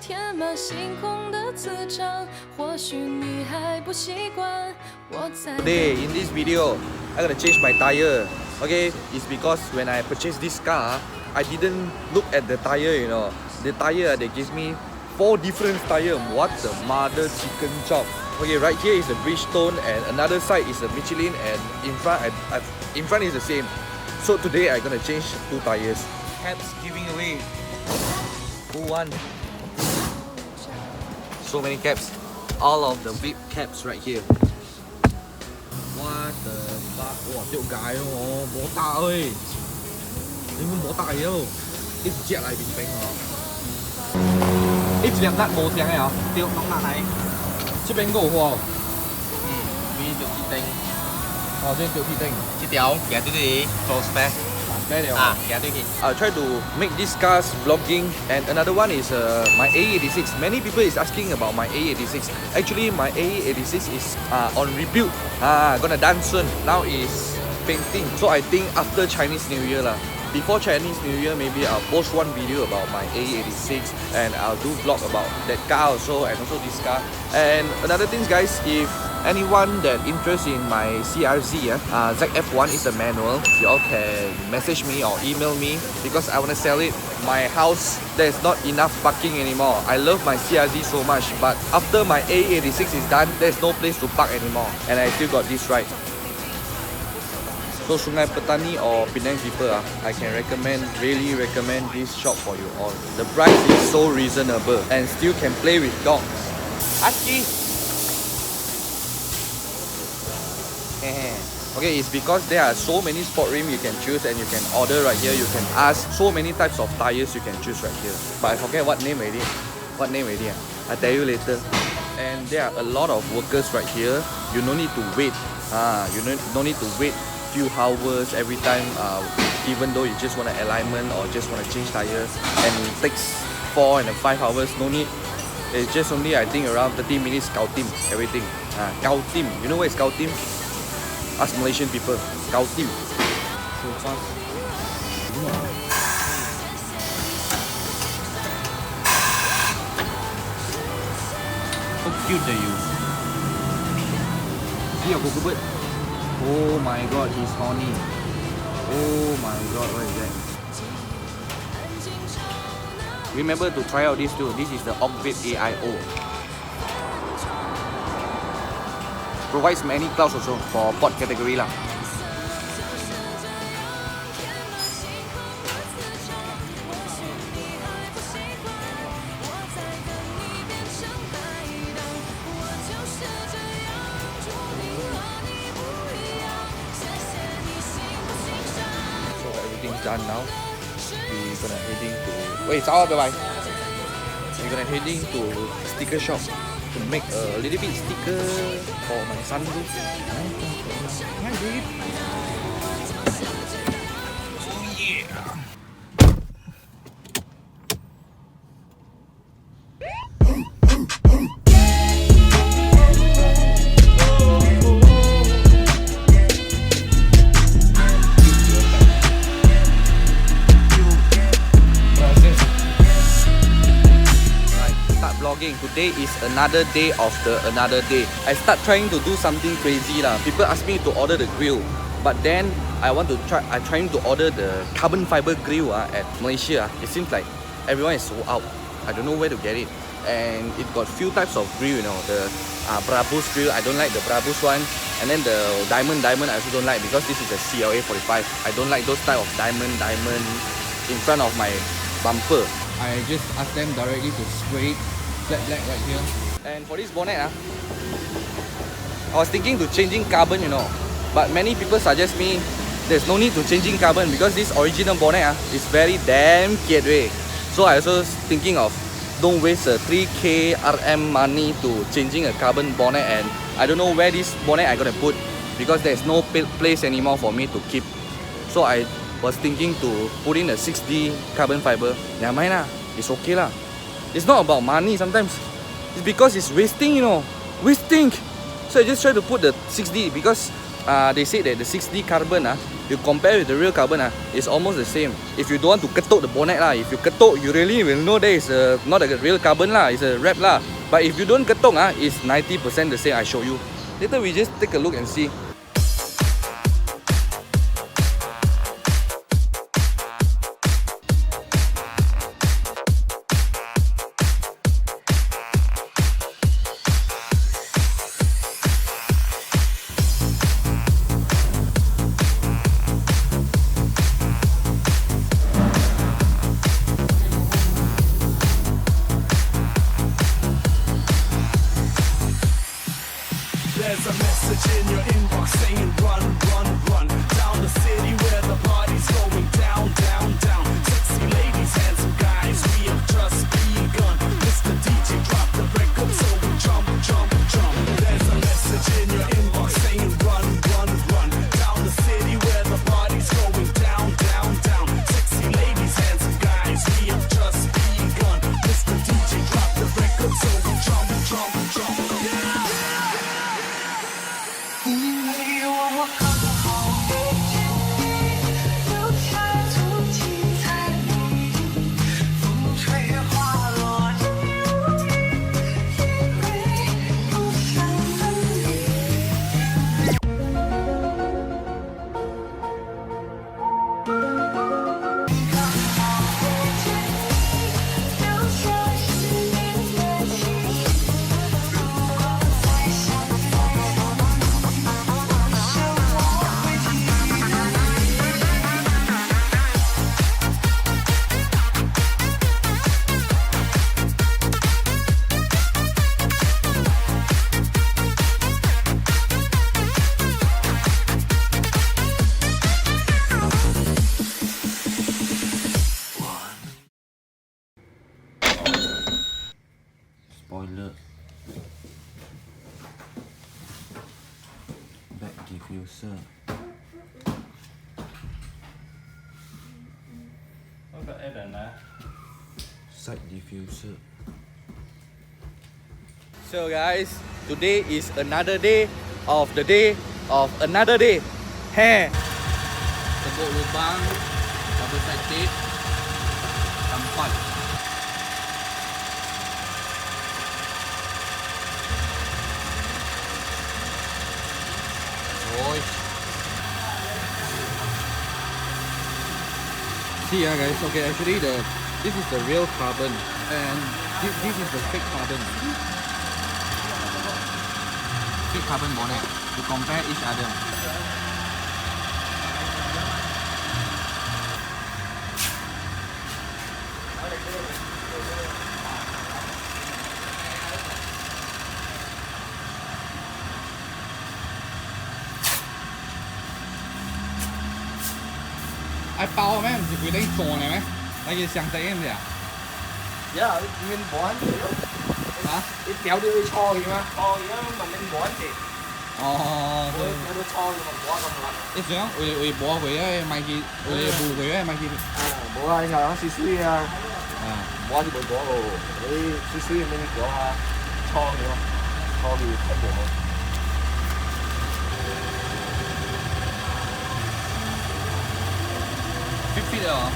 Today, in this video, I'm gonna change my tire. Okay, it's because when I purchased this car, I didn't look at the tire, you know. The tire, they give me 4 different tires. What the mother chicken chop. Okay, right here is a Bridgestone and another side is a Michelin, and in front is the same. So today I'm gonna change 2 tires. Caps giving away. Who won? So many caps. All of the VAPE caps right here. What the fuck? Wow, tiểu gái luôn, bó tạ ơi. Em muốn bó tạ gì đâu. Ít chẹt lại bình bánh hả? Ít chẹt đắt bó tiếng này hả? Tiêu nóng nặng này. Chứ bánh gỗ hả? Mi tiểu thị tinh. Trên tiểu thị tinh. Chị Tiểu, dạ tôi đi. Close back. Yeah, I'll try to make this cars vlogging, and another one is my AE86. Many people is asking about my AE86. Actually, my AE86 is on rebuild. Gonna done soon. Now is painting. So I think after Chinese New Year lah. Before Chinese New Year, maybe I'll post one video about my AE86, and I'll do vlog about that car also, and also this car. And another thing, guys, if anyone that interested in my CRZ, ZF1 is a manual, you all can message me or email me because I want to sell it. My house, there's not enough parking anymore. I love my CRZ so much, but after my AE86 is done, there's no place to park anymore, and I still got this right. So Sungai Petani or Penang people, I can really recommend this shop for you all. The price is so reasonable and still can play with dogs. Husky! Okay, it's because there are so many sport rims you can choose, and you can order right here. You can ask so many types of tires you can choose right here. But I forget what name already. I tell you later. And there are a lot of workers right here. You no need to wait. You no need to wait few hours every time, even though you just want an alignment or just want to change tires, and it takes 4 and 5 hours. No need. It's just only, I think, around 30 minutes. Kau tim everything. Kau tim. You know what is kau tim? Ask Malaysian people. Kau tim. So fast. How cute are you? See your cocoa bird? Oh my god, he's horny. Oh my god, what is that? Remember to try out this too. This is the VAPE AIO. Provides many clouds also for pod category lah. Done now. We're gonna heading to We're gonna heading to sticker shop to make a little bit sticker for my sunroof. Hi babe. Oh yeah. Today is another day of another day. I start trying to do something crazy lah. People ask me to order the grill, but then I'm trying to order the carbon fiber grill at Malaysia. It seems like everyone is sold out. I don't know where to get it, and it got few types of grill. You know, the Brabus grill. I don't like the Brabus one, and then the diamond I also don't like because this is a CLA45. I don't like those type of diamond in front of my bumper. I just asked them directly to spray it flat black right here. And for this bonnet, I was thinking to changing carbon, you know, but many people suggest me there's no need to changing carbon because this original bonnet is very damn kiat way. So I also thinking of don't waste a 3k RM money to changing a carbon bonnet, and I don't know where this bonnet I gonna put because there's no place anymore for me to keep. So I was thinking to put in a 6D carbon fiber. Never mind lah, it's okay lah. It's not about money sometimes. It's because it's wasting, you know. Wasting. So I just try to put the 6D because they say that the 6D carbon, you compare with the real carbon, it's almost the same. If you don't want to ketuk the bonnet, if you ketuk, you really will know that it's not a real carbon, it's a wrap. But if you don't ketuk, it's 90% the same I show you. Later we just take a look and see. There's a message in your inbox saying run, run, run down the city where the party's going down, down, down. Sexy ladies, handsome guys, we have just begun. Mr. DJ, drop the record so we jump, jump, jump. There's a message in your inbox saying run, run, run down the city where the party's going down, down, down. Sexy ladies, handsome guys, we have just begun. Mr. DJ, drop the record so we jump, jump, jump. Spoiler. Back diffuser. Side diffuser. So guys, today is another day of the day of another day. Heh. Tebuk lubang, double side tape, sampai. See guys, okay, actually this is the real carbon and this is the fake carbon. Fake carbon bonnet. To compare each other. Ai bao mấy, mình chỉ lấy tròn này mấy, lấy cái sang tay em vậy à? Dạ, mình bỏ anh chị. Hả? Cái kéo đi cho gì mà. Mà mình bỏ anh chị. Nó cho nhưng mà bỏ không lắm. Cái gì á? Bỏ về á, mai kia, bù về á, mai kia. Bỏ anh là xí xí bỏ thì bỏ rồi. Xí xí mình bỏ cho gì mà. Cho thì không bỏ. Fit rồi hả?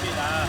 Fit à.